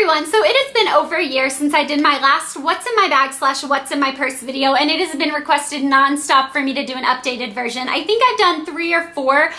everyone, so it has been over a year since I did my last what's in my bag / what's in my purse video, and it has been requested nonstop for me to do an updated version. I think I've done 3 or 4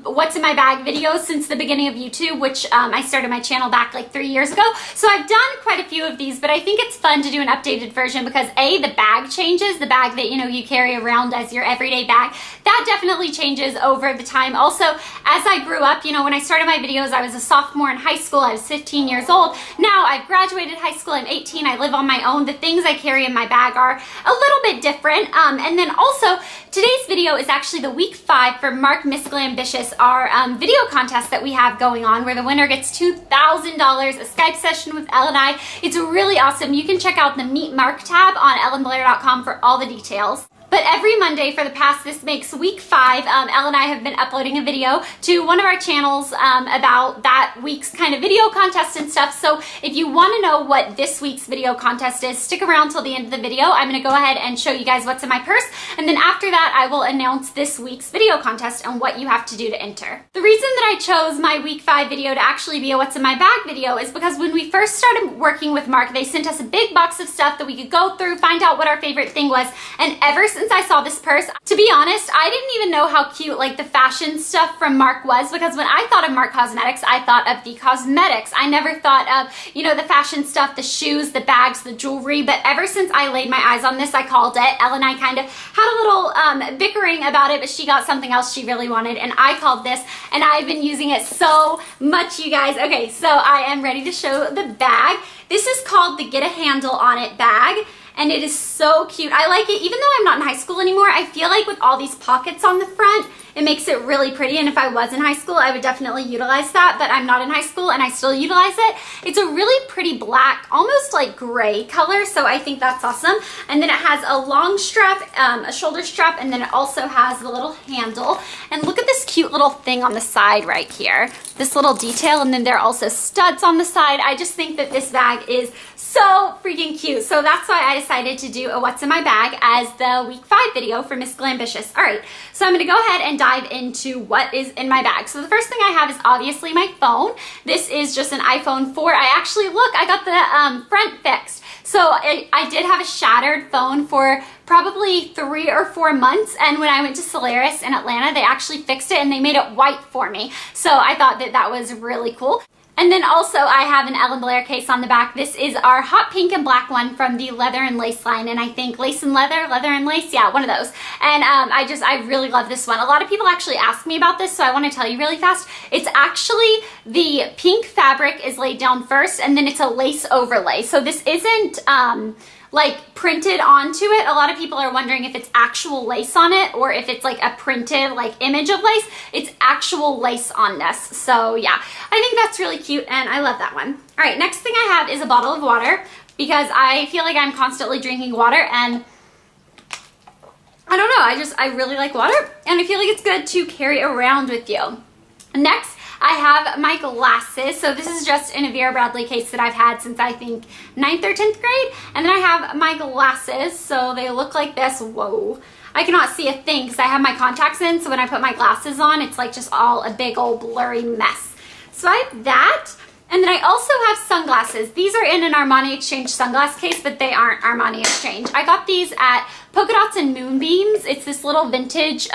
what's in my bag videos since the beginning of YouTube, which I started my channel back like 3 years ago. So I've done quite a few of these, but I think it's fun to do an updated version because A, the bag changes, the bag that you carry around as your everyday bag, that definitely changes over the time. Also, as I grew up, when I started my videos, I was a sophomore in high school, I was 15 years old. Now I've graduated high school, I'm 18, I live on my own. The things I carry in my bag are a little bit different. And then also, today's video is actually the week 5 for Mark Miss Glambitious, our video contest that we have going on, where the winner gets $2,000, a Skype session with Elle and I. It's really awesome. You can check out the Meet Mark tab on ellenblair.com for all the details. But every Monday for the past, this makes week 5, Elle and I have been uploading a video to one of our channels about that week's kind of video contest and stuff. So if you want to know what this week's video contest is, stick around till the end of the video. I'm going to go ahead and show you guys what's in my purse. And then after that, I will announce this week's video contest and what you have to do to enter. The reason that I chose my week 5 video to actually be a what's in my bag video is because when we first started working with Mark, they sent us a big box of stuff that we could go through, find out what our favorite thing was. And ever since I saw this purse, to be honest, I didn't even know how cute like the fashion stuff from Mark was, because when I thought of Mark Cosmetics, I thought of the cosmetics. I never thought of, the fashion stuff, the shoes, the bags, the jewelry. But ever since I laid my eyes on this, I called it. Elle and I kind of had a little bickering about it, but she got something else she really wanted, and I called this, and I've been using it so much, you guys. Okay, so I am ready to show the bag. This is called the Get a Handle on It bag. And it is so cute. I like it. Even though I'm not in high school anymore, I feel like with all these pockets on the front, it makes it really pretty. And if I was in high school, I would definitely utilize that. But I'm not in high school and I still utilize it. It's a really pretty black, almost like gray color. So I think that's awesome. And then it has a long strap, a shoulder strap, and then it also has the little handle. And look at this cute little thing on the side right here. This little detail. And then there are also studs on the side. I just think that this bag is so freaking cute. So that's why I decided to do a what's in my bag as the week 5 video for Miss Glambitious. All right, so I'm going to go ahead and dive into what is in my bag. So the first thing I have is obviously my phone. This is just an iPhone 4. I got the front fixed. So I did have a shattered phone for probably 3 or 4 months, and when I went to Solaris in Atlanta, they actually fixed it and they made it white for me. So I thought that that was really cool. And then also I have an Elle & Blair case on the back. This is our hot pink and black one from the leather and lace line. And I think lace and leather, leather and lace, yeah, one of those. And I really love this one. A lot of people actually ask me about this, so I want to tell you really fast. It's actually the pink fabric is laid down first, and then it's a lace overlay. So this isn't like printed onto it. A lot of people are wondering if it's actual lace on it or if it's like a printed like image of lace. It's actual lace on this. So yeah, I think that's really cute and I love that one. All right, next thing I have is a bottle of water because I feel like I'm constantly drinking water, and I don't know, I really like water and I feel like it's good to carry around with you. Next, I have my glasses. So this is just in a Vera Bradley case that I've had since I think 9th or 10th grade. And then I have my glasses. So they look like this. Whoa. I cannot see a thing because I have my contacts in. So when I put my glasses on, it's like just all a big old blurry mess. So I have that. And then I also have sunglasses. These are in an Armani Exchange sunglass case, but they aren't Armani Exchange. I got these at Polka Dots and Moonbeams. It's this little vintage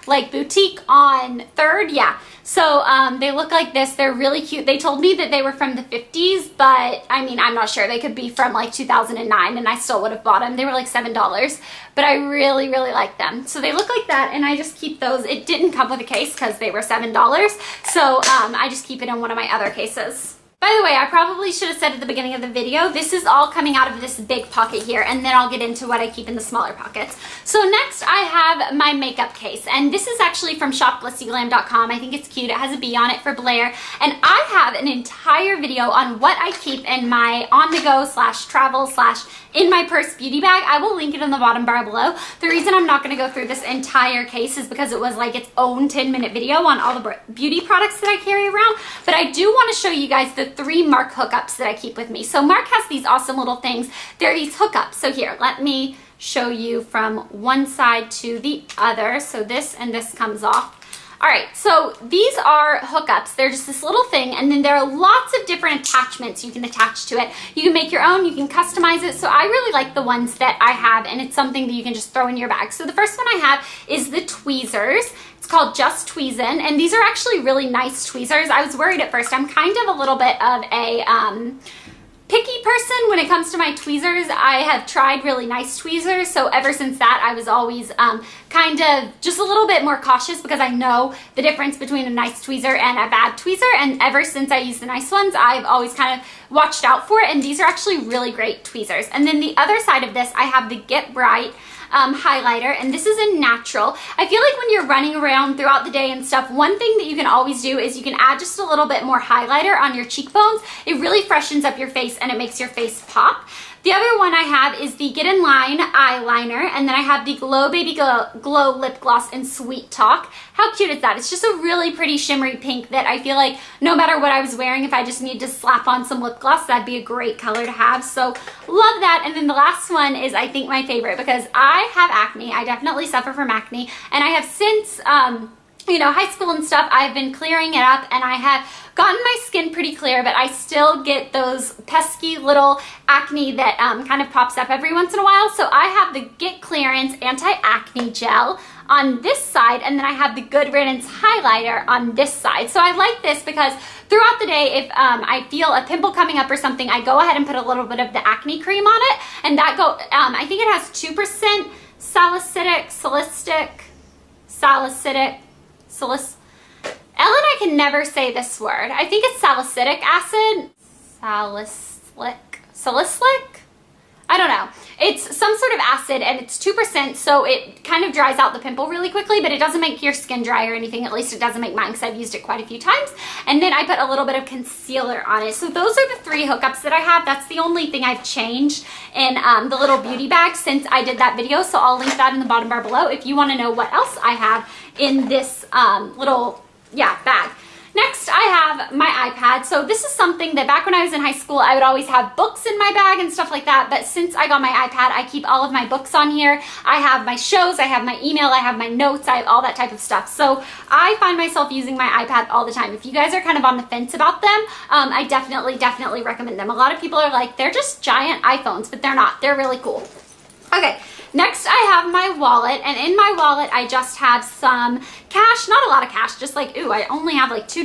like boutique on 3rd. Yeah. So they look like this. They're really cute. They told me that they were from the 50s, but I mean, I'm not sure. They could be from like 2009 and I still would have bought them. They were like $7, but I really, really like them. So they look like that and I just keep those. It didn't come with a case because they were $7. So I just keep it in one of my other cases. By the way, I probably should have said at the beginning of the video, this is all coming out of this big pocket here, and then I'll get into what I keep in the smaller pockets. So next I have my makeup case, and this is actually from shopglissyglam.com. I think it's cute. It has a bee on it for Blair, and I have an entire video on what I keep in my on-the-go / travel / in my purse beauty bag. I will link it in the bottom bar below. The reason I'm not going to go through this entire case is because it was like its own 10-minute video on all the beauty products that I carry around, but I do want to show you guys the 3 Mark hookups that I keep with me. So Mark has these awesome little things. They're these hookups. So here, let me show you from one side to the other. So this and this comes off. All right, so these are hookups. They're just this little thing, and then there are lots of different attachments you can attach to it. You can make your own, you can customize it. So I really like the ones that I have, and it's something that you can just throw in your bag. So the first one I have is the tweezers. It's called Just Tweezin', and these are actually really nice tweezers. I was worried at first. I'm kind of a little bit of a picky person when it comes to my tweezers. I have tried really nice tweezers, so ever since that I was always kind of just a little bit more cautious because I know the difference between a nice tweezer and a bad tweezer, and ever since I use the nice ones I've always kind of watched out for it, and these are actually really great tweezers. And then the other side of this I have the Get Bright highlighter, and this is in natural. I feel like when you're running around throughout the day and stuff, one thing that you can always do is you can add just a little bit more highlighter on your cheekbones. It really freshens up your face and it makes your face pop. The other one I have is the Get in Line eyeliner, and then I have the Glow Baby Glow lip gloss in Sweet Talk. How cute is that? It's just a really pretty shimmery pink that I feel like no matter what I was wearing, if I just need to slap on some lip gloss, that'd be a great color to have. So love that. And then the last one is I think my favorite because I have acne. I definitely suffer from acne, and I have since you know, high school and stuff, I've been clearing it up, and I have gotten my skin pretty clear, but I still get those pesky little acne that kind of pops up every once in a while. So I have the Get Clearance Anti-Acne Gel on this side, and then I have the Good Riddance highlighter on this side. So I like this because throughout the day, if I feel a pimple coming up or something, I go ahead and put a little bit of the acne cream on it, and that I think it has 2% Ellen, I can never say this word. I think it's salicylic acid. Salicylic? I don't know. It's some sort of acid, and it's 2%, so it kind of dries out the pimple really quickly, but it doesn't make your skin dry or anything. At least it doesn't make mine because I've used it quite a few times. And then I put a little bit of concealer on it. So those are the 3 hookups that I have. That's the only thing I've changed in the little beauty bag since I did that video. So I'll link that in the bottom bar below if you want to know what else I have in this little bag. Next, I have my iPad. So this is something that back when I was in high school, I would always have books in my bag and stuff like that. But since I got my iPad, I keep all of my books on here. I have my shows, I have my email, I have my notes, I have all that type of stuff. So I find myself using my iPad all the time. If you guys are kind of on the fence about them, I definitely recommend them. A lot of people are like, they're just giant iPhones, but they're not. They're really cool. Okay. Next, I have my wallet, and in my wallet, I just have some cash, not a lot of cash, just like, ooh, I only have like $2.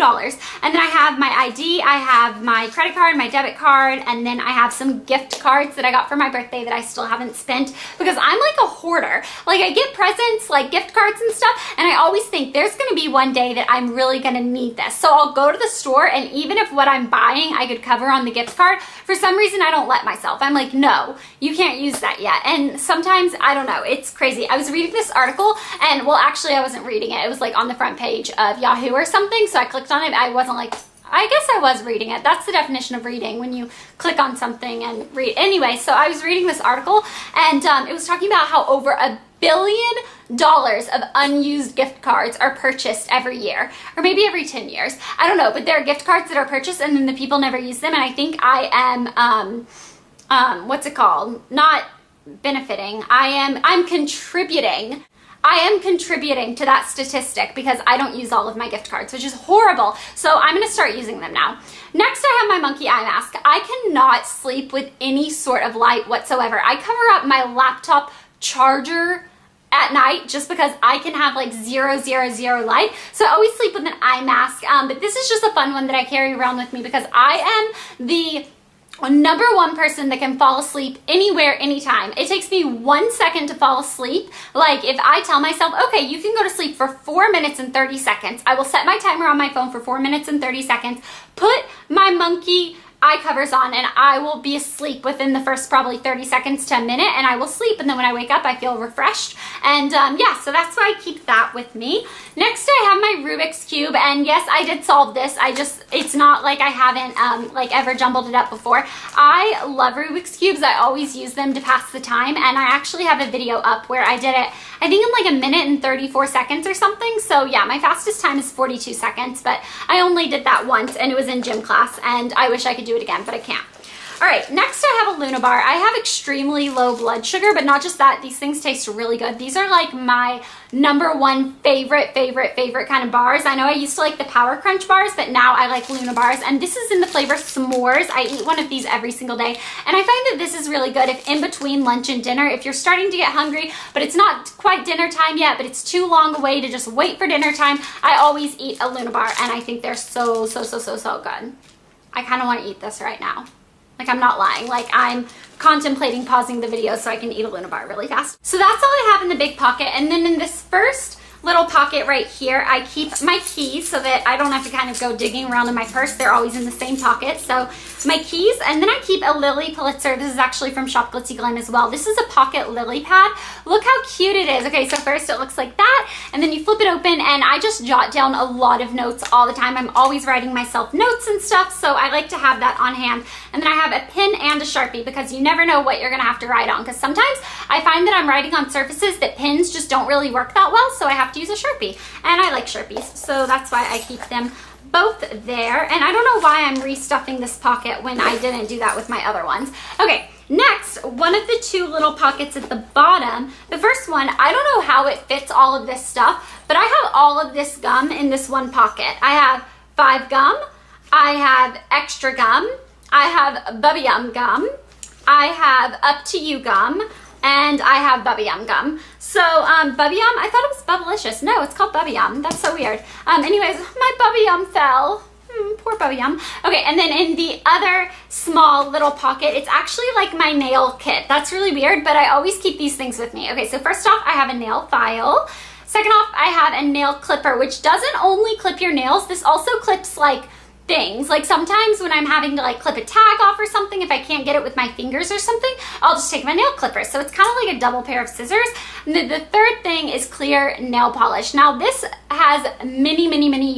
And then I have my ID, I have my credit card, my debit card, and then I have some gift cards that I got for my birthday that I still haven't spent because I'm like a hoarder. Like, I get presents, like gift cards and stuff, and I always think there's gonna be one day that I'm really gonna need this. So I'll go to the store, and even if what I'm buying I could cover on the gift card, for some reason I don't let myself. I'm like, no, you can't use that yet. And sometimes I don't know, it's crazy. I was reading this article, and well, actually I wasn't reading it. It was like on the front page of Yahoo or something, so I clicked on it. I wasn't like, I guess I was reading it. That's the definition of reading, when you click on something and read. Anyway, so I was reading this article, and it was talking about how over $1 billion of unused gift cards are purchased every year, or maybe every 10 years. I don't know, but there are gift cards that are purchased and then the people never use them, and I think I am, what's it called? Not benefiting. I'm contributing. I am contributing to that statistic because I don't use all of my gift cards, which is horrible. So I'm going to start using them now. Next, I have my monkey eye mask. I cannot sleep with any sort of light whatsoever. I cover up my laptop charger at night just because I can have like 0, 0, 0 light. So I always sleep with an eye mask. But this is just a fun one that I carry around with me because I am the #1 person that can fall asleep anywhere, anytime. It takes me 1 second to fall asleep. Like, if I tell myself, okay, you can go to sleep for 4 minutes and 30 seconds, I will set my timer on my phone for 4 minutes and 30 seconds, put my monkey eye covers on, and I will be asleep within the first probably 30 seconds to a minute, and I will sleep, and then when I wake up I feel refreshed. And yeah, so that's why I keep that with me. Next, I have my Rubik's Cube, and yes, I did solve this. It's not like I haven't like ever jumbled it up before. I love Rubik's Cubes. I always use them to pass the time, and I actually have a video up where I did it, I think in like 1 minute and 34 seconds or something. So yeah, my fastest time is 42 seconds, but I only did that once, and it was in gym class, and I wish I could do it again, but I can't. All right, next I have a Luna bar. I have extremely low blood sugar, but not just that, these things taste really good. These are like my #1 favorite kind of bars. I know I used to like the Power Crunch bars, but now I like Luna bars, and this is in the flavor s'mores. I eat one of these every single day, and I find that this is really good if in between lunch and dinner, if you're starting to get hungry, but it's not quite dinner time yet, but it's too long away to just wait for dinner time, I always eat a Luna bar, and I think they're so good. I kind of want to eat this right now. Like, I'm not lying. Like, I'm contemplating pausing the video so I can eat a Luna bar really fast. So that's all I have in the big pocket. And then in this first little pocket right here, I keep my keys so that I don't have to kind of go digging around in my purse. They're always in the same pocket. So my keys, and then I keep a Lily Pulitzer. This is actually from Shop Glitzy Glam as well. This is a pocket lily pad. Look how cute it is. Okay, so first it looks like that, and then you flip it open, and I just jot down a lot of notes all the time. I'm always writing myself notes and stuff, so I like to have that on hand. And then I have a pen and a Sharpie, because you never know what you're gonna have to write on, because sometimes I find that I'm writing on surfaces that pens just don't really work that well, so I have to use a Sharpie, and I like Sharpies, so that's why I keep them both there. And I don't know why I'm restuffing this pocket when I didn't do that with my other ones. Okay, next, one of the two little pockets at the bottom, the first one, I don't know how it fits all of this stuff, but I have all of this gum in this one pocket. I have 5 gum, I have extra gum, I have Bubby Yum gum, I have Up to You gum, and I have Bubby Yum gum. So, Bubby Yum, I thought it was Bubblicious. No, it's called Bubby Yum. That's so weird. Anyways, my Bubby Yum fell. Poor Bubby Yum. Okay, and then in the other small little pocket, it's actually like my nail kit. That's really weird, but I always keep these things with me. Okay, so first off, I have a nail file. Second off, I have a nail clipper, which doesn't only clip your nails. This also clips like things. Like sometimes when I'm having to like clip a tag off or something, if I can't get it with my fingers or something, I'll just take my nail clipper. So it's kind of like a double pair of scissors. And the third thing is clear nail polish. Now this has many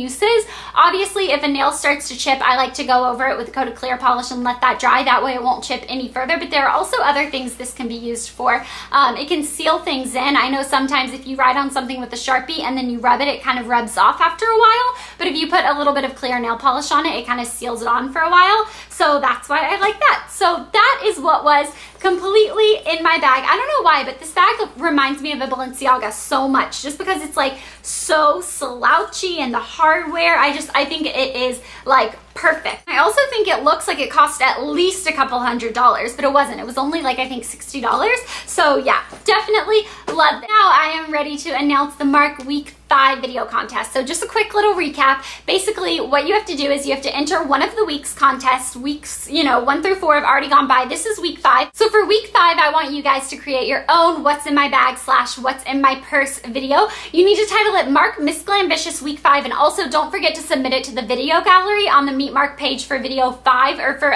uses. Obviously, if a nail starts to chip, I like to go over it with a coat of clear polish and let that dry. That way it won't chip any further. But there are also other things this can be used for. It can seal things in. I know sometimes if you write on something with a Sharpie and then you rub it, it kind of rubs off after a while. But if you put a little bit of clear nail polish on it kind of seals it on for a while. So that's why I like that. So that is what was completely in my bag. I don't know why, but this bag reminds me of a Balenciaga so much, just because it's like so slouchy, and the hardware, I think it is like perfect. I also think it looks like it cost at least a couple $100s, but it wasn't. It was only like, I think $60. So yeah, definitely love it. Now I am ready to announce the Mark Week 5 video contest. So just a quick little recap. Basically, what you have to do is you have to enter one of the week's contests. Weeks, 1 through 4 have already gone by. This is week 5. So for week 5, I want you guys to create your own what's in my bag / what's in my purse video. You need to title it Mark Miss Glambitious Week 5, and also don't forget to submit it to the video gallery on the Meet Mark page for video 5, or for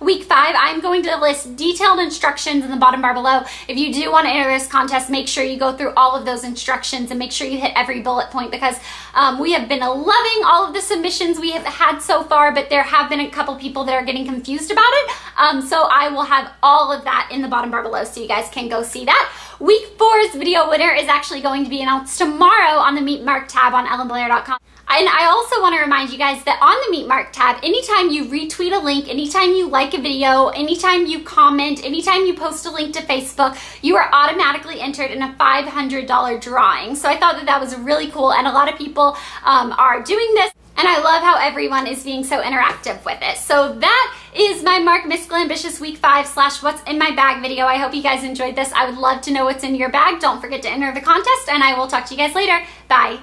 week 5. I'm going to list detailed instructions in the bottom bar below. If you do want to enter this contest, make sure you go through all of those instructions and make sure you hit every bullet point, because we have been loving all of the submissions we have had so far, but there have been a couple people that are getting confused about it. So I will have all of that in the bottom bar below, so you guys can go see that. Week 4's video winner is actually going to be announced tomorrow on the Meet Mark tab on ellenblair.com. And I also want to remind you guys that on the Meet Mark tab, anytime you retweet a link, anytime you like a video, anytime you comment, anytime you post a link to Facebook, you are automatically entered in a $500 drawing. So I thought that that was really cool, and a lot of people are doing this. And I love how everyone is being so interactive with it. So that is my Mark Miss Glambitious Week 5 / what's in my bag video. I hope you guys enjoyed this. I would love to know what's in your bag. Don't forget to enter the contest, and I will talk to you guys later. Bye.